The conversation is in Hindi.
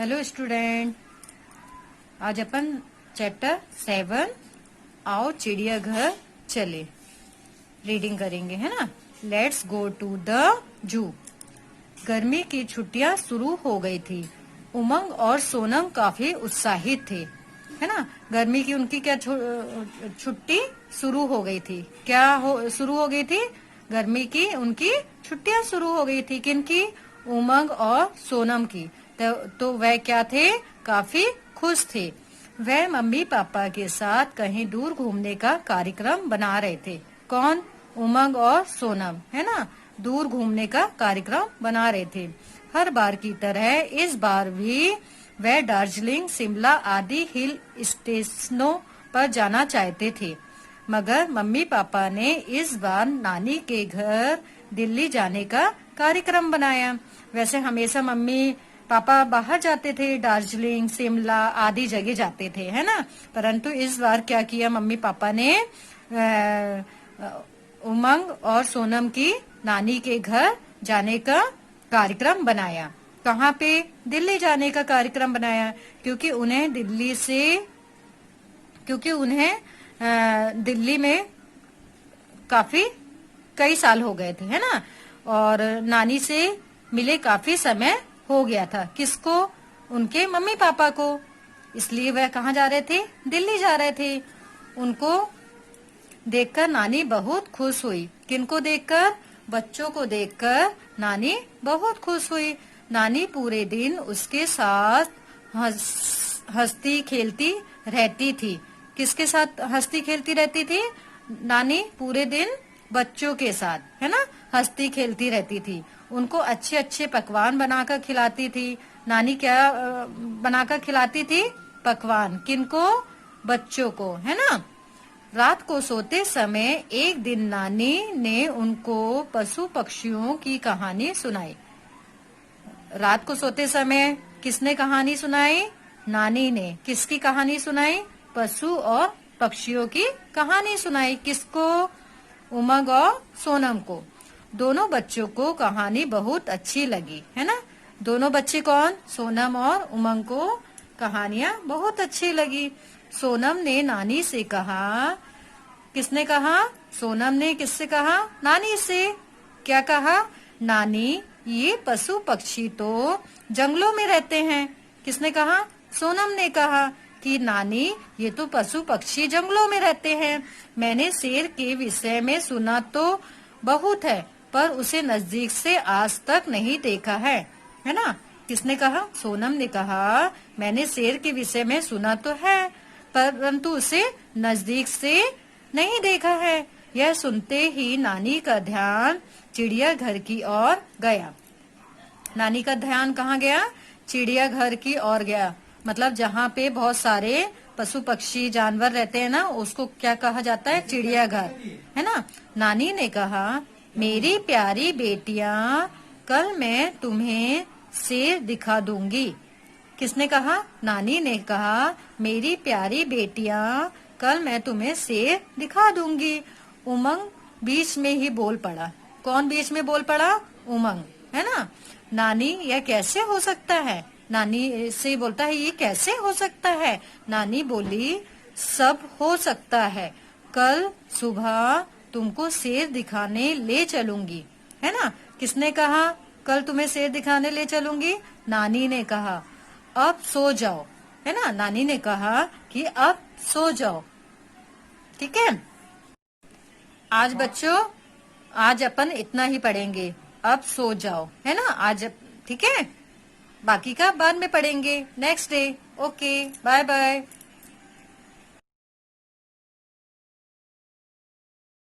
हेलो स्टूडेंट, आज अपन चैप्टर 7 आओ चिड़ियाघर चले रीडिंग करेंगे, है ना। Let's go to the zoo. गर्मी की छुट्टियां शुरू हो गई थी। उमंग और सोनम काफी उत्साहित थे, है ना। गर्मी की उनकी क्या छुट्टी शुरू हो गई थी। शुरू हो गई थी? गर्मी की उनकी छुट्टियां शुरू हो गई थी। किनकी? उमंग और सोनम की। तो वह क्या थे? काफी खुश थे। वह मम्मी पापा के साथ कहीं दूर घूमने का कार्यक्रम बना रहे थे। कौन? उमंग और सोनम, है ना। दूर घूमने का कार्यक्रम बना रहे थे। हर बार की तरह इस बार भी वह दार्जिलिंग, शिमला आदि हिल स्टेशनों पर जाना चाहते थे, मगर मम्मी पापा ने इस बार नानी के घर दिल्ली जाने का कार्यक्रम बनाया। वैसे हमेशा मम्मी पापा बाहर जाते थे, दार्जिलिंग, शिमला आदि जगह जाते थे, है ना। परंतु इस बार क्या किया मम्मी पापा ने? उमंग और सोनम की नानी के घर जाने का कार्यक्रम बनाया। कहाँ पे? दिल्ली जाने का कार्यक्रम बनाया, क्योंकि उन्हें दिल्ली में कई साल हो गए थे, है ना। और नानी से मिले काफी समय हो गया था। किसको? उनके मम्मी पापा को। इसलिए वह कहाँ जा रहे थे? दिल्ली जा रहे थे। उनको देखकर नानी बहुत खुश हुई। किनको देखकर? बच्चों को देखकर नानी बहुत खुश हुई। नानी पूरे दिन उसके साथ हंसती खेलती रहती थी। किसके साथ हंसती खेलती रहती थी? नानी पूरे दिन बच्चों के साथ, है ना, हंसती खेलती रहती थी। उनको अच्छे अच्छे पकवान बनाकर खिलाती थी। नानी क्या बनाकर खिलाती थी? पकवान। किनको? बच्चों को, है ना। रात को सोते समय एक दिन नानी ने उनको पशु पक्षियों की कहानी सुनाई। रात को सोते समय किसने कहानी सुनाई? नानी ने। किसकी कहानी सुनाई? पशु और पक्षियों की कहानी सुनाई। किसको? उमंग और सोनम को। दोनों बच्चों को कहानी बहुत अच्छी लगी, है ना। दोनों बच्चे कौन? सोनम और उमंग को कहानियां बहुत अच्छी लगी। सोनम ने नानी से कहा। किसने कहा? सोनम ने। किससे कहा? नानी से। क्या कहा? नानी, ये पशु पक्षी तो जंगलों में रहते हैं। किसने कहा? सोनम ने कहा कि नानी, ये तो पशु पक्षी जंगलों में रहते हैं। मैंने शेर के विषय में सुना तो बहुत है, पर उसे नजदीक से आज तक नहीं देखा है ना। किसने कहा? सोनम ने कहा, मैंने शेर के विषय में सुना तो है, परंतु उसे नजदीक से नहीं देखा है। यह सुनते ही नानी का ध्यान चिड़ियाघर की ओर गया। नानी का ध्यान कहाँ गया? चिड़ियाघर की ओर गया। मतलब जहाँ पे बहुत सारे पशु पक्षी जानवर रहते हैं ना, उसको क्या कहा जाता है? चिड़ियाघर, है ना। नानी ने कहा, मेरी प्यारी बेटियां, कल मैं तुम्हें शेर दिखा दूंगी। किसने कहा? नानी ने कहा, मेरी प्यारी बेटियां, कल मैं तुम्हें शेर दिखा दूंगी। उमंग बीच में ही बोल पड़ा। कौन बीच में बोल पड़ा? उमंग, है ना। नानी, यह कैसे हो सकता है? नानी से बोलता है, ये कैसे हो सकता है? नानी बोली, सब हो सकता है। कल सुबह तुमको शेर दिखाने ले चलूंगी, है ना। किसने कहा कल तुम्हें शेर दिखाने ले चलूंगी? नानी ने कहा, अब सो जाओ, है ना। नानी ने कहा कि अब सो जाओ, ठीक है। आज बच्चों, आज अपन इतना ही पढ़ेंगे। अब सो जाओ, है ना आज, ठीक है। बाकी का बाद में पढ़ेंगे next day. Okay, bye bye.